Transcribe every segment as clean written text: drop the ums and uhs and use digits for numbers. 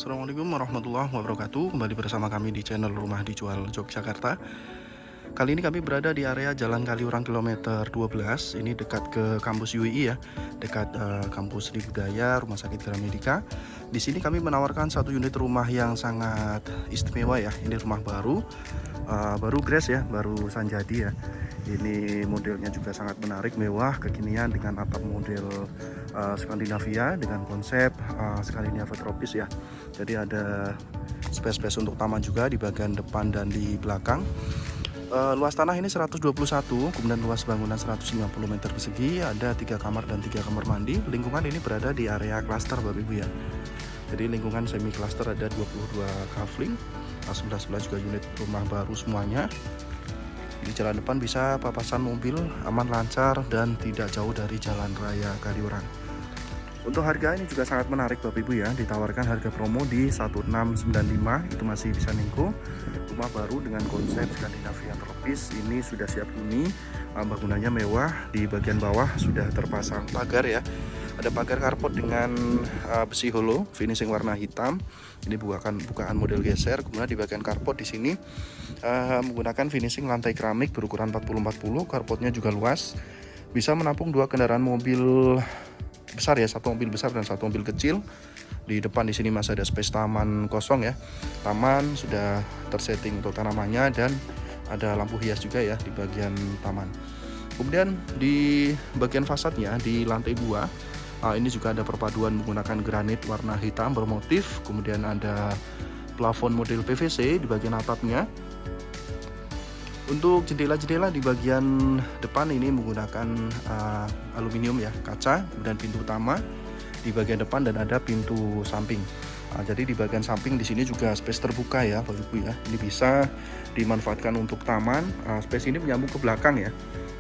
Assalamualaikum warahmatullahi wabarakatuh. Kembali bersama kami di channel Rumah Dijual Yogyakarta. Kali ini kami berada di area Jalan Kaliurang kilometer 12. Ini dekat ke kampus UI ya, dekat kampus Sri Budaya, Rumah Sakit Gramedika. Di sini kami menawarkan satu unit rumah yang sangat istimewa ya. Ini rumah baru, baru grace ya, barusan jadi ya. Ini modelnya juga sangat menarik, mewah, kekinian dengan atap model Skandinavia dengan konsep Skandinavia tropis ya. Jadi ada space untuk taman juga di bagian depan dan di belakang. Luas tanah ini 121, kemudian luas bangunan 150 meter persegi, ada 3 kamar dan 3 kamar mandi. Lingkungan ini berada di area klaster Bapak Ibu ya. Jadi lingkungan semi klaster ada 22 kafling, sebelah-sebelah juga unit rumah baru semuanya. Di jalan depan bisa papasan mobil, aman lancar dan tidak jauh dari jalan raya Kaliurang. Untuk harga ini juga sangat menarik Bapak Ibu ya, ditawarkan harga promo di 1695, itu masih bisa nego. Rumah baru dengan konsep Skandinavia tropis, ini sudah siap huni, bangunannya mewah, di bagian bawah sudah terpasang pagar ya. Ada pagar karpot dengan besi holo, finishing warna hitam. Ini bukaan model geser. Kemudian di bagian karpot di sini menggunakan finishing lantai keramik berukuran 40-40. Karpotnya juga luas, bisa menampung 2 kendaraan mobil besar ya, 1 mobil besar dan 1 mobil kecil. Di depan di sini masih ada space taman kosong ya. Taman sudah tersetting untuk tanamannya dan ada lampu hias juga ya di bagian taman. Kemudian di bagian fasadnya di lantai 2 ini juga ada perpaduan menggunakan granit warna hitam bermotif. Kemudian ada plafon model PVC di bagian atapnya. Untuk jendela-jendela di bagian depan ini menggunakan aluminium ya, kaca. Kemudian pintu utama di bagian depan dan ada pintu samping. Jadi di bagian samping di sini juga space terbuka ya Bapak Ibu ya. Ini bisa dimanfaatkan untuk taman. Space ini menyambung ke belakang ya.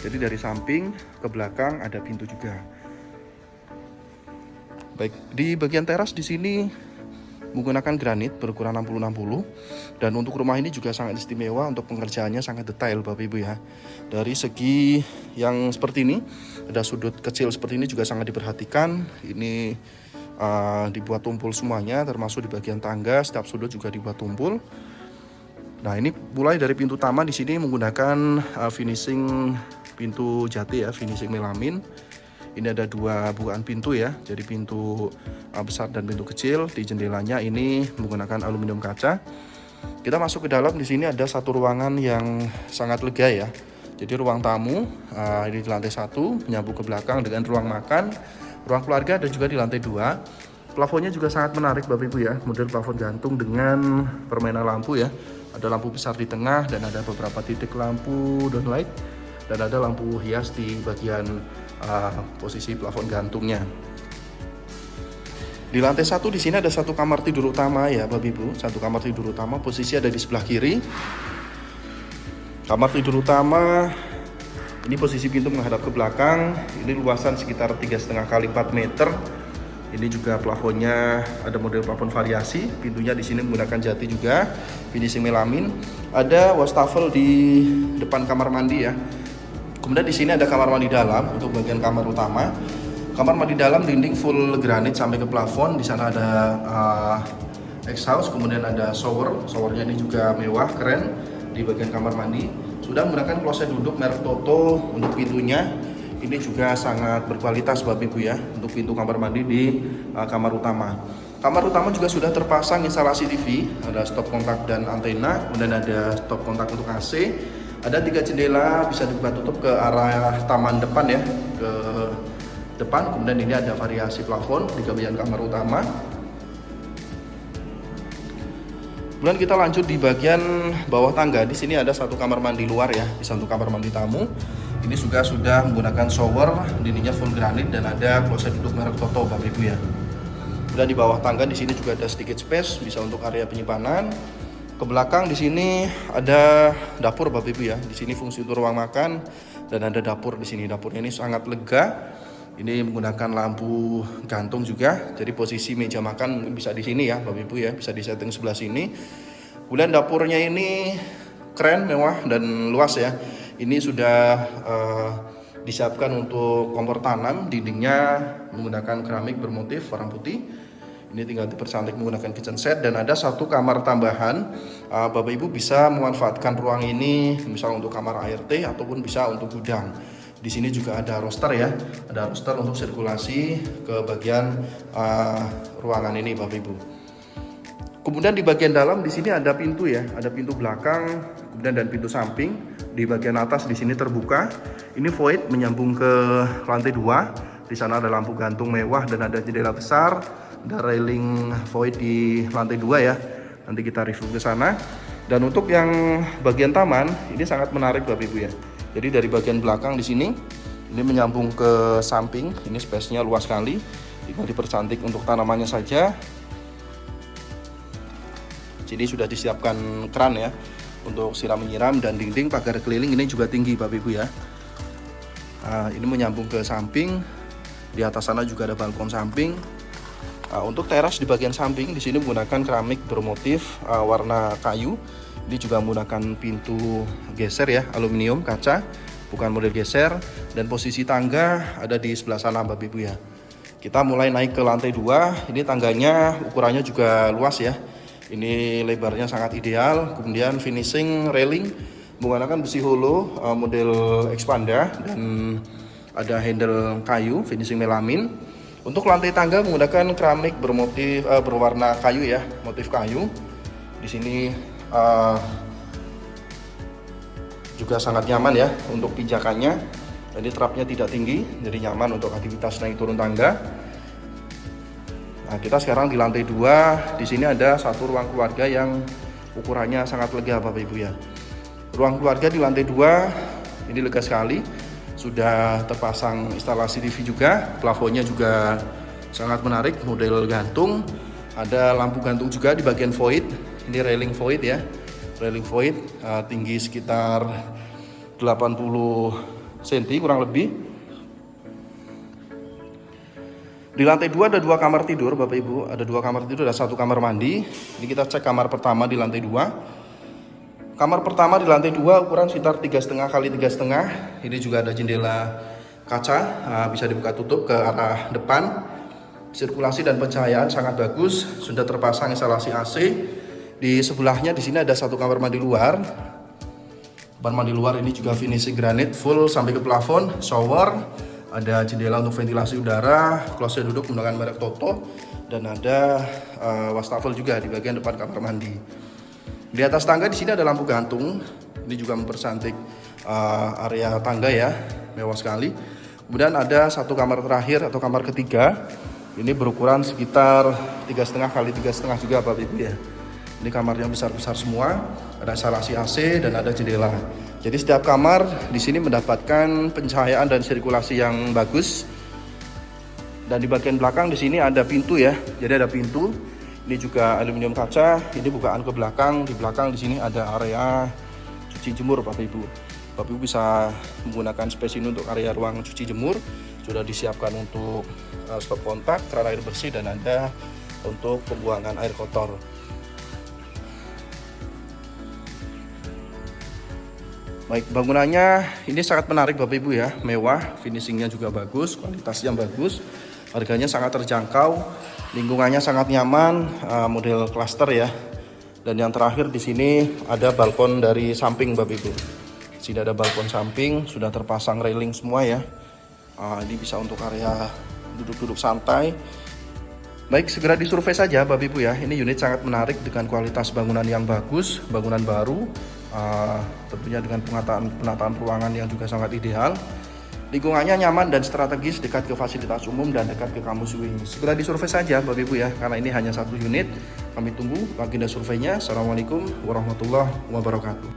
Jadi dari samping ke belakang ada pintu juga. Baik, di bagian teras di sini menggunakan granit berukuran 60-60, dan untuk rumah ini juga sangat istimewa, untuk pengerjaannya sangat detail Bapak Ibu ya. Dari segi yang seperti ini, ada sudut kecil seperti ini juga sangat diperhatikan. Ini dibuat tumpul semuanya, termasuk di bagian tangga, setiap sudut juga dibuat tumpul. Nah, ini mulai dari pintu utama di sini menggunakan finishing pintu jati ya, finishing melamin. Ini ada 2 bukaan pintu ya, jadi pintu besar dan pintu kecil. Di jendelanya ini menggunakan aluminium kaca. Kita masuk ke dalam, di sini ada satu ruangan yang sangat lega ya. Jadi ruang tamu ini di lantai 1 menyambung ke belakang dengan ruang makan, ruang keluarga, dan juga di lantai 2. Plafonnya juga sangat menarik Bapak Ibu ya, model plafon gantung dengan permainan lampu ya. Ada lampu besar di tengah dan ada beberapa titik lampu downlight, dan ada lampu hias di bagian posisi plafon gantungnya. Di lantai 1 di sini ada 1 kamar tidur utama ya Bapak Ibu, 1 kamar tidur utama, posisi ada di sebelah kiri. Kamar tidur utama ini posisi pintu menghadap ke belakang. Ini luasan sekitar 3,5 kali 4 meter. Ini juga plafonnya ada model plafon variasi. Pintunya di sini menggunakan jati juga, finishing melamin. Ada wastafel di depan kamar mandi ya. Kemudian di sini ada kamar mandi dalam untuk bagian kamar utama. Kamar mandi dalam dinding full granit sampai ke plafon. Di sana ada exhaust, kemudian ada shower. Showernya ini juga mewah, keren di bagian kamar mandi. Sudah menggunakan kloset duduk merek Toto untuk pintunya. Ini juga sangat berkualitas Bapak Ibu ya, untuk pintu kamar mandi di kamar utama. Kamar utama juga sudah terpasang instalasi TV, ada stop kontak dan antena, kemudian ada stop kontak untuk AC. Ada 3 jendela bisa dibuka tutup ke arah taman depan ya, ke depan. Kemudian ini ada variasi plafon di bagian kamar utama. Kemudian kita lanjut di bagian bawah tangga. Di sini ada 1 kamar mandi luar ya, bisa untuk kamar mandi tamu. Ini juga sudah menggunakan shower, dindingnya full granit dan ada kloset duduk merek Toto Bapak Ibu ya. Dan di bawah tangga di sini juga ada sedikit space, bisa untuk area penyimpanan. Ke belakang di sini ada dapur Bapak Ibu ya. Di sini fungsi untuk ruang makan dan ada dapur di sini. Dapurnya ini sangat lega. Ini menggunakan lampu gantung juga. Jadi posisi meja makan bisa di sini ya Bapak Ibu ya, bisa di setting sebelah sini. Kemudian dapurnya ini keren, mewah dan luas ya. Ini sudah disiapkan untuk kompor tanam, dindingnya menggunakan keramik bermotif warna putih. Ini tinggal dipercantik menggunakan kitchen set, dan ada satu kamar tambahan. Bapak Ibu bisa memanfaatkan ruang ini misal untuk kamar ART ataupun bisa untuk gudang. Di sini juga ada roster ya, ada roster untuk sirkulasi ke bagian ruangan ini Bapak Ibu. Kemudian di bagian dalam di sini ada pintu ya, ada pintu belakang, kemudian dan pintu samping. Di bagian atas di sini terbuka. Ini void menyambung ke lantai 2. Di sana ada lampu gantung mewah dan ada jendela besar. Ada railing void di lantai 2 ya. Nanti kita review ke sana. Dan untuk yang bagian taman ini sangat menarik Bapak Ibu ya. Jadi dari bagian belakang di sini ini menyambung ke samping. Ini space-nya luas sekali. Tinggal dipercantik untuk tanamannya saja. Jadi sudah disiapkan keran ya untuk siram menyiram, dan dinding pagar keliling ini juga tinggi Bapak Ibu ya. Ini menyambung ke samping. Di atas sana juga ada balkon samping. Untuk teras di bagian samping di sini menggunakan keramik bermotif warna kayu. Ini juga menggunakan pintu geser ya, aluminium kaca, bukan model geser. Dan posisi tangga ada di sebelah sana Bapak Ibu ya. Kita mulai naik ke lantai 2. Ini tangganya ukurannya juga luas ya. Ini lebarnya sangat ideal. Kemudian finishing railing menggunakan besi holo model Expanda, dan ada handle kayu finishing melamin. Untuk lantai tangga menggunakan keramik bermotif berwarna kayu ya, motif kayu. Di sini juga sangat nyaman ya untuk pijakannya. Jadi trapnya tidak tinggi, jadi nyaman untuk aktivitas naik turun tangga. Nah, kita sekarang di lantai 2. Di sini ada satu ruang keluarga yang ukurannya sangat lega Bapak Ibu ya. Ruang keluarga di lantai 2 ini lega sekali. Sudah terpasang instalasi TV juga, plafonnya juga sangat menarik, model gantung. Ada lampu gantung juga di bagian void. Ini railing void ya, railing void tinggi sekitar 80 cm kurang lebih. Di lantai 2 ada 2 kamar tidur Bapak Ibu, ada 2 kamar tidur, ada 1 kamar mandi. Ini kita cek kamar pertama di lantai 2. Kamar pertama di lantai 2 ukuran sekitar 3,5 kali 3,5. Ini juga ada jendela kaca, bisa dibuka tutup ke arah depan. Sirkulasi dan pencahayaan sangat bagus. Sudah terpasang instalasi AC. Di sebelahnya di sini ada 1 kamar mandi luar. Kamar mandi luar ini juga finishing granit full sampai ke plafon, shower. Ada jendela untuk ventilasi udara, closet duduk menggunakan merek Toto, dan ada wastafel juga di bagian depan kamar mandi. Di atas tangga di sini ada lampu gantung. Ini juga mempercantik area tangga ya, mewah sekali. Kemudian ada 1 kamar terakhir atau kamar ketiga. Ini berukuran sekitar 3,5 kali 3,5 juga Bapak Ibu ya. Ini kamarnya besar-besar semua. Ada instalasi AC dan ada jendela. Jadi setiap kamar di sini mendapatkan pencahayaan dan sirkulasi yang bagus. Dan di bagian belakang di sini ada pintu ya. Jadi ada pintu. Ini juga aluminium kaca. Ini bukaan ke belakang. Di belakang di sini ada area cuci jemur Bapak Ibu. Bapak Ibu bisa menggunakan space ini untuk area ruang cuci jemur. Sudah disiapkan untuk stop kontak, keran air bersih, dan ada untuk pembuangan air kotor. Baik, bangunannya ini sangat menarik Bapak Ibu ya, mewah, finishingnya juga bagus, kualitasnya bagus, harganya sangat terjangkau, lingkungannya sangat nyaman, model cluster ya. Dan yang terakhir di sini ada balkon dari samping Bapak Ibu. Sini ada balkon samping, sudah terpasang railing semua ya. Ini bisa untuk area duduk-duduk santai. Baik, segera disurvei saja Bapak Ibu ya. Ini unit sangat menarik dengan kualitas bangunan yang bagus, bangunan baru. Tentunya dengan penataan ruangan yang juga sangat ideal. Lingkungannya nyaman dan strategis, dekat ke fasilitas umum dan dekat ke kampus UI. Segera disurvei saja Bapak Ibu ya, karena ini hanya 1 unit. Kami tunggu agenda surveinya. Assalamualaikum warahmatullahi wabarakatuh.